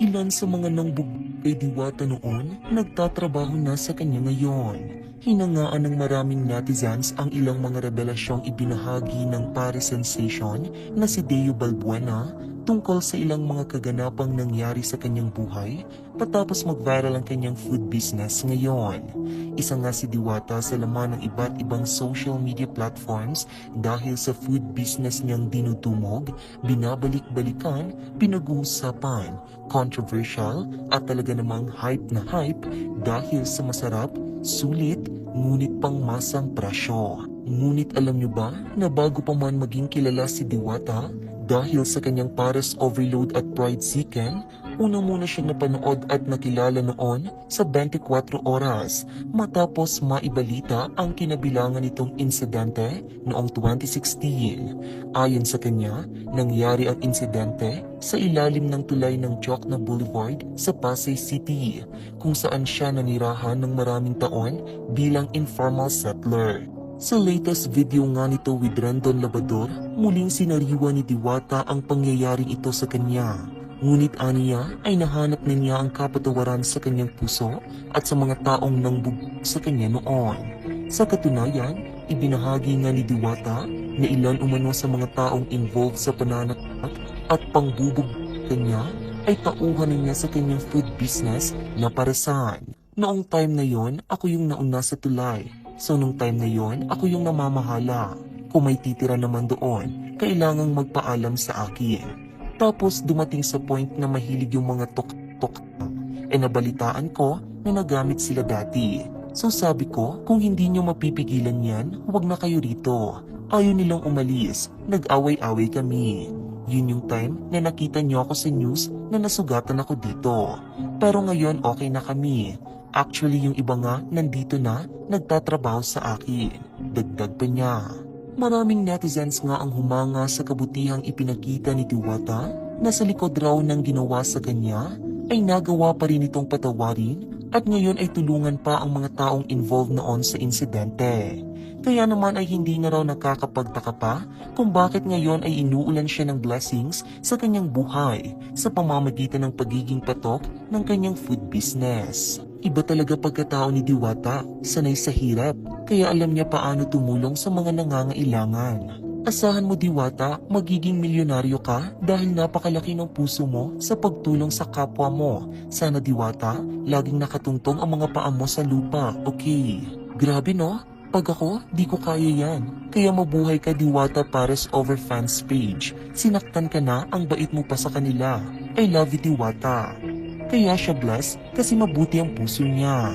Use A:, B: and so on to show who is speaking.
A: Ilan sa mga nangbubog kay Diwata noon, nagtatrabaho na sa kanya ngayon. Hinangaan ng maraming netizens ang ilang mga revelasyong ibinahagi ng Paris sensation na si Deo Balbuena tungkol sa ilang mga kaganapang nangyari sa kanyang buhay patapos mag-viral ang kanyang food business ngayon. Isa nga si Diwata sa laman ng iba't ibang social media platforms dahil sa food business niyang dinudumog, binabalik-balikan, pinag-uusapan, controversial at talaga namang hype na hype dahil sa masarap, sulit, ngunit pangmasang presyo. Ngunit alam niyo ba na bago pa man maging kilala si Diwata, dahil sa kanyang Paris overload at pride seeking, una muna siyang napanood at nakilala noon sa 24 oras matapos maibalita ang kinabilangan nitong insidente noong 2016. Ayon sa kanya, nangyari ang insidente sa ilalim ng tulay ng Jokna Boulevard sa Pasay City, kung saan siya nanirahan ng maraming taon bilang informal settler. Sa latest video nga nito with Rendon Labador, muling sinariwa ni Diwata ang pangyayaring ito sa kanya. Ngunit aniya ay nahanap na niya ang kapatawaran sa kanyang puso at sa mga taong nangbubog sa kanya noon. Sa katunayan, ibinahagi nga ni Diwata na ilan umano sa mga taong involved sa pananakot at pangbubog kanya ay tauhan na niya sa kanyang food business na paresan. Noong time na yon, ako yung nauna sa tulay. So nung time na yon, ako yung namamahala. Kung may titira naman doon, kailangang magpaalam sa akin. Tapos dumating sa point na mahilig yung mga tok-tok. Nabalitaan ko na nagamit sila dati. So sabi ko, kung hindi nyo mapipigilan yan, huwag na kayo rito. Ayaw nilang umalis, nag-away-away kami. Yun yung time na nakita nyo ako sa news na nasugatan ako dito. Pero ngayon okay na kami. Actually, yung iba nga nandito na nagtatrabaho sa akin. Dagdag pa niya. Maraming netizens nga ang humanga sa kabutihang ipinakita ni Diwata na sa likod raw ng ginawa sa kanya ay nagawa pa rin itong patawarin at ngayon ay tulungan pa ang mga taong involved noon sa insidente. Kaya naman ay hindi na raw nakakapagtaka pa kung bakit ngayon ay inuulan siya ng blessings sa kanyang buhay sa pamamagitan ng pagiging patok ng kanyang food business. Iba talaga pagkatao ni Diwata, sanay sa hirap, kaya alam niya paano tumulong sa mga nangangailangan. Asahan mo Diwata, magiging milyonaryo ka dahil napakalaki ng puso mo sa pagtulong sa kapwa mo. Sana Diwata, laging nakatungtong ang mga paa mo sa lupa, okay? Grabe no? Pag ako, di ko kaya yan. Kaya mabuhay ka Diwata Paris over fans page. Sinaktan ka na, ang bait mo pa sa kanila. I love you Diwata. Kaya siya blessed kasi mabuti ang puso niya.